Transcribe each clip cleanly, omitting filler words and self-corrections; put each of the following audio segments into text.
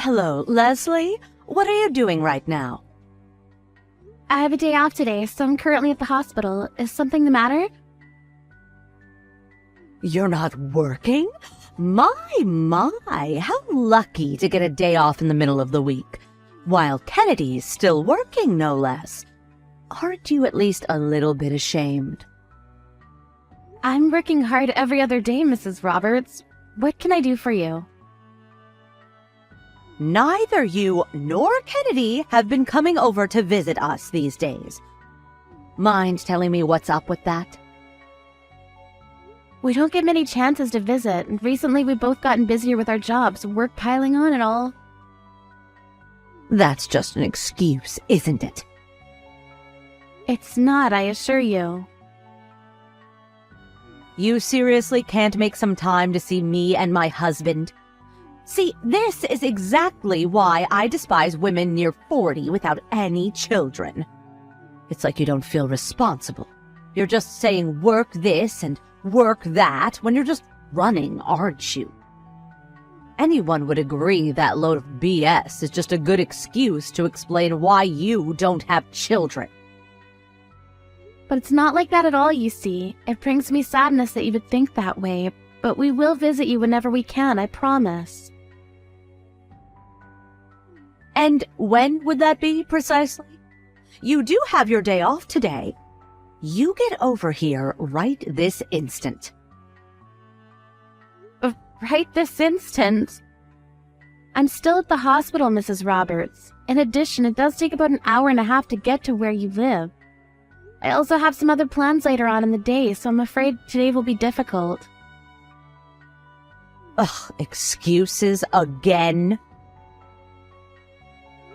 Hello, Leslie? What are you doing right now? I have a day off today, so I'm currently at the hospital. Is something the matter? You're not working? My, how lucky to get a day off in the middle of the week. While Kennedy's still working, no less. Aren't you at least a little bit ashamed? I'm working hard every other day, Mrs. Roberts. What can I do for you? Neither you nor Kennedy have been coming over to visit us these days. Mind telling me what's up with that? We don't get many chances to visit, and recently we've both gotten busier with our jobs, work piling on and all. That's just an excuse, isn't it? It's not, I assure you. You seriously can't make some time to see me and my husband? See, this is exactly why I despise women near 40 without any children. It's like you don't feel responsible. You're just saying work this and work that when you're just running, aren't you? Anyone would agree that load of BS is just a good excuse to explain why you don't have children. But it's not like that at all, you see. It brings me sadness that you would think that way, but we will visit you whenever we can, I promise. And when would that be, precisely? You do have your day off today. You get over here right this instant. Right this instant? I'm still at the hospital, Mrs. Roberts. In addition, it does take about an hour and a half to get to where you live. I also have some other plans later on in the day, so I'm afraid today will be difficult. Ugh, excuses again?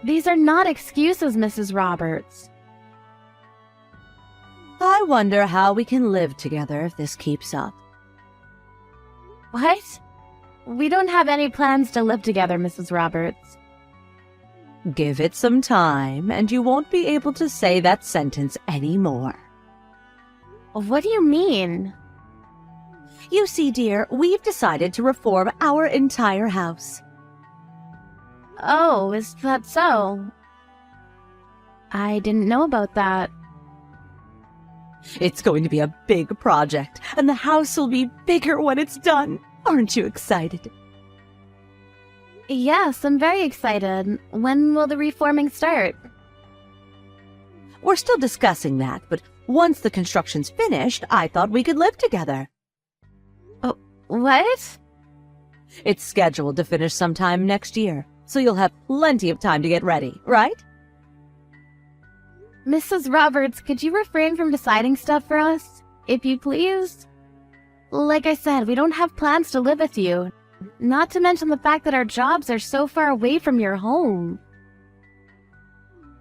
These are not excuses, Mrs. Roberts. I wonder how we can live together if this keeps up. What? We don't have any plans to live together, Mrs. Roberts. Give it some time, and you won't be able to say that sentence anymore. What do you mean? You see, dear, we've decided to reform our entire house. Oh, is that so? I didn't know about that. It's going to be a big project, and the house will be bigger when it's done. Aren't you excited? Yes, I'm very excited. When will the reforming start? We're still discussing that, but once the construction's finished, I thought we could live together. Oh, what? It's scheduled to finish sometime next year, so you'll have plenty of time to get ready, right? Mrs. Roberts, could you refrain from deciding stuff for us, if you please? Like I said, we don't have plans to live with you. Not to mention the fact that our jobs are so far away from your home.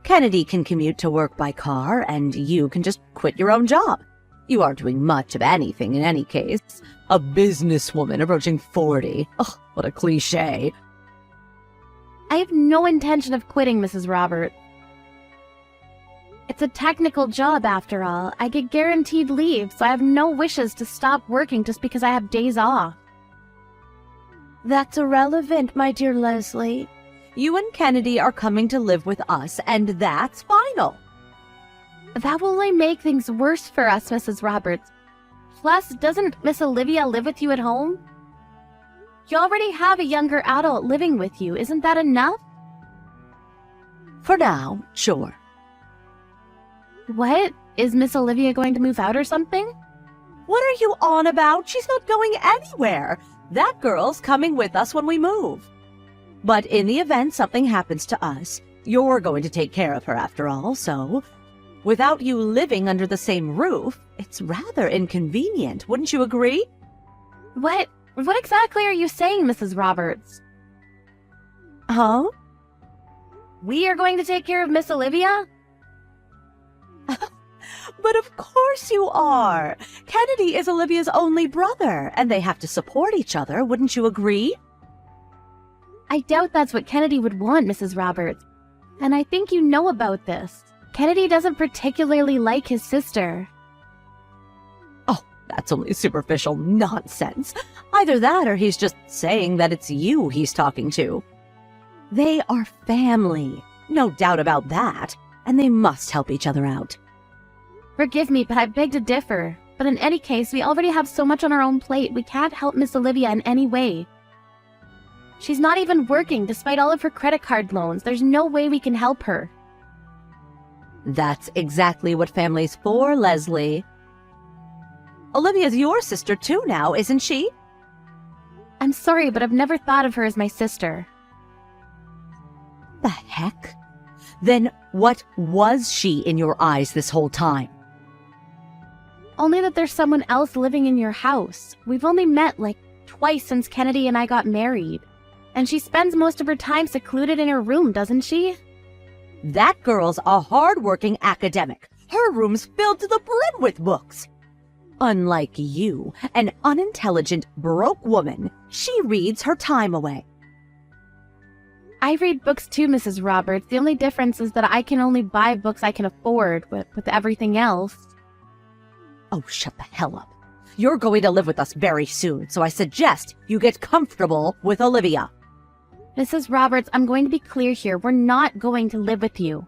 Kennedy can commute to work by car, and you can just quit your own job. You aren't doing much of anything in any case. A businesswoman approaching 40. Ugh, what a cliché. I have no intention of quitting, Mrs. Roberts. It's a technical job, after all. I get guaranteed leave, so I have no wishes to stop working just because I have days off. That's irrelevant, my dear Leslie. You and Kennedy are coming to live with us, and that's final. That will only make things worse for us, Mrs. Roberts. Plus, doesn't Miss Olivia live with you at home? You already have a younger adult living with you. Isn't that enough? For now, sure. What? Is Miss Olivia going to move out or something? What are you on about? She's not going anywhere. That girl's coming with us when we move. But in the event something happens to us, you're going to take care of her after all, so without you living under the same roof, it's rather inconvenient, wouldn't you agree? What exactly are you saying, Mrs. Roberts? Huh? We are going to take care of Miss Olivia? But of course you are. Kennedy is Olivia's only brother, and they have to support each other, wouldn't you agree? I doubt that's what Kennedy would want, Mrs. Roberts. And I think you know about this. Kennedy doesn't particularly like his sister. Oh, that's only superficial nonsense. Either that or he's just saying that it's you he's talking to. They are family, no doubt about that, and they must help each other out. Forgive me, but I beg to differ. But in any case, we already have so much on our own plate, we can't help Miss Olivia in any way. She's not even working, despite all of her credit card loans. There's no way we can help her. That's exactly what family's for, Leslie. Olivia's your sister too now, isn't she? I'm sorry, but I've never thought of her as my sister. The heck? Then what was she in your eyes this whole time? Only that there's someone else living in your house. We've only met like twice since Kennedy and I got married. And she spends most of her time secluded in her room, doesn't she? That girl's a hard-working academic. Her room's filled to the brim with books. Unlike you, an unintelligent, broke woman, she reads her time away. I read books too, Mrs. Roberts. The only difference is that I can only buy books I can afford with everything else. Oh, shut the hell up. You're going to live with us very soon, so I suggest you get comfortable with Olivia. Mrs. Roberts, I'm going to be clear here. We're not going to live with you.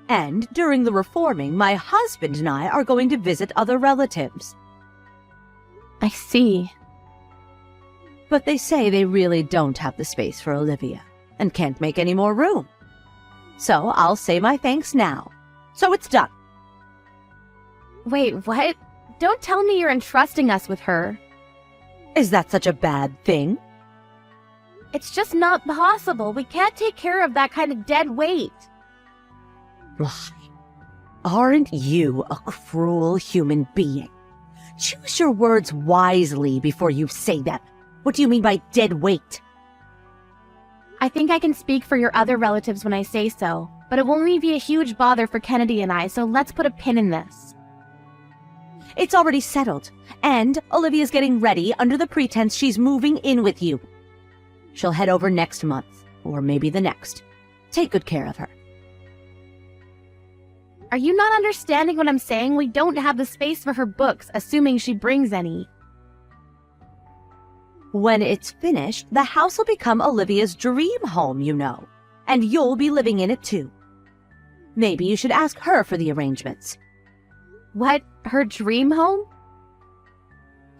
And during the reforming, my husband and I are going to visit other relatives. I see. But they say they really don't have the space for Olivia and can't make any more room. So I'll say my thanks now. So it's done. Wait, what? Don't tell me you're entrusting us with her. Is that such a bad thing? It's just not possible. We can't take care of that kind of dead weight. Aren't you a cruel human being? Choose your words wisely before you say them. What do you mean by dead weight? I think I can speak for your other relatives when I say so, but it will only be a huge bother for Kennedy and I, so let's put a pin in this. It's already settled, and Olivia's getting ready under the pretense she's moving in with you. She'll head over next month, or maybe the next. Take good care of her. Are you not understanding what I'm saying? We don't have the space for her books, assuming she brings any. When it's finished, the house will become Olivia's dream home, you know, and you'll be living in it too. Maybe you should ask her for the arrangements. What? Her dream home?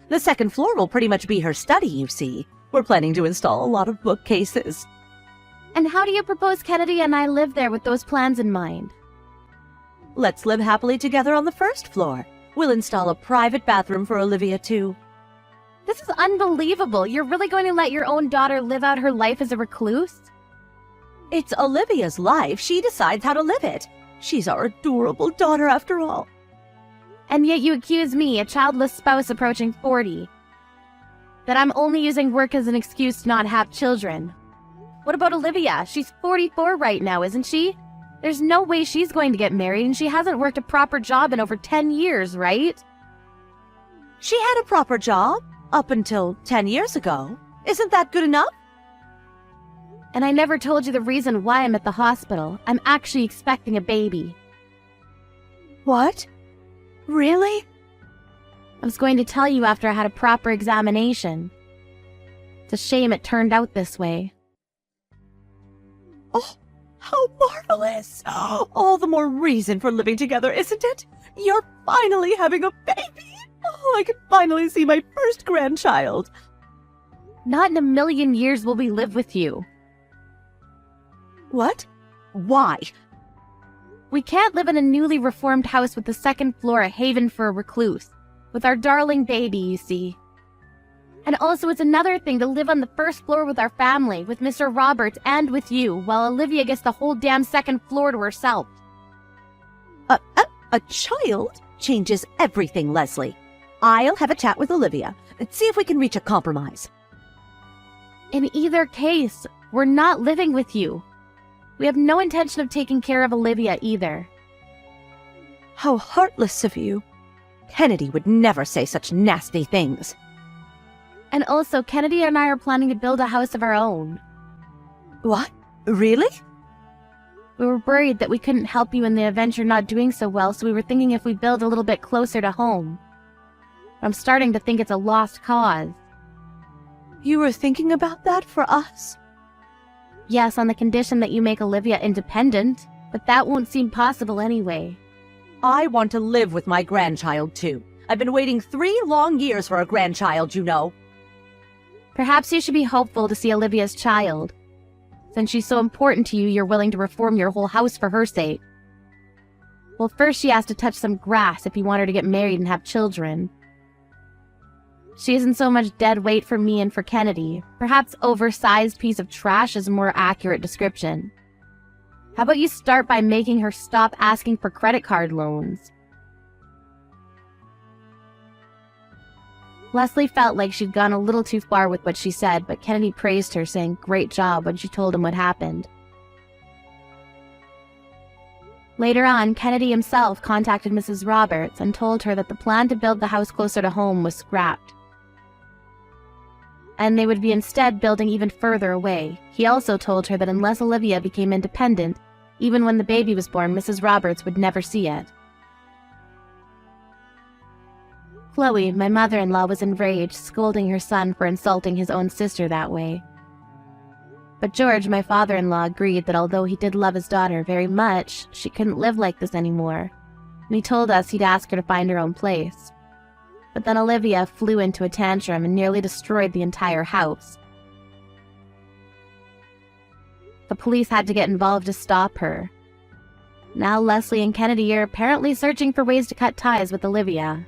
The second floor will pretty much be her study, you see. We're planning to install a lot of bookcases. And how do you propose Kennedy and I live there with those plans in mind? Let's live happily together on the first floor. We'll install a private bathroom for Olivia too. This is unbelievable. You're really going to let your own daughter live out her life as a recluse? It's Olivia's life. She decides how to live it. She's our adorable daughter after all. And yet you accuse me, a childless spouse approaching 40, that I'm only using work as an excuse to not have children. What about Olivia? She's 44 right now, isn't she? There's no way she's going to get married, and she hasn't worked a proper job in over 10 years, right? She had a proper job up until 10 years ago. Isn't that good enough? And I never told you the reason why I'm at the hospital. I'm actually expecting a baby. What? Really? I was going to tell you after I had a proper examination. It's a shame it turned out this way. Oh, how marvelous! All the more reason for living together, isn't it? You're finally having a baby! Oh, I can finally see my first grandchild. Not in a million years will we live with you. What? Why? We can't live in a newly reformed house with the second floor a haven for a recluse. With our darling baby, you see. And also it's another thing to live on the first floor with our family, with Mr. Roberts and with you, while Olivia gets the whole damn second floor to herself. A child changes everything, Leslie. I'll have a chat with Olivia and see if we can reach a compromise. In either case, we're not living with you. We have no intention of taking care of Olivia either. How heartless of you. Kennedy would never say such nasty things. And also, Kennedy and I are planning to build a house of our own. What? Really? We were worried that we couldn't help you in the event you're not doing so well, so we were thinking if we build a little bit closer to home. I'm starting to think it's a lost cause. You were thinking about that for us? Yes, on the condition that you make Olivia independent, but that won't seem possible anyway. I want to live with my grandchild, too. I've been waiting 3 long years for a grandchild, you know. Perhaps you should be hopeful to see Olivia's child. Since she's so important to you, you're willing to reform your whole house for her sake. Well, first she has to touch some grass if you want her to get married and have children. She isn't so much dead weight for me and for Kennedy. Perhaps oversized piece of trash is a more accurate description. How about you start by making her stop asking for credit card loans? Leslie felt like she'd gone a little too far with what she said, but Kennedy praised her, saying great job when she told him what happened. Later on, Kennedy himself contacted Mrs. Roberts and told her that the plan to build the house closer to home was scrapped, and they would be instead building even further away. He also told her that unless Olivia became independent, even when the baby was born, Mrs. Roberts would never see it. Chloe, my mother-in-law, was enraged, scolding her son for insulting his own sister that way. But George, my father-in-law, agreed that although he did love his daughter very much, she couldn't live like this anymore, and he told us he'd ask her to find her own place. But then Olivia flew into a tantrum and nearly destroyed the entire house. The police had to get involved to stop her. Now Leslie and Kennedy are apparently searching for ways to cut ties with Olivia.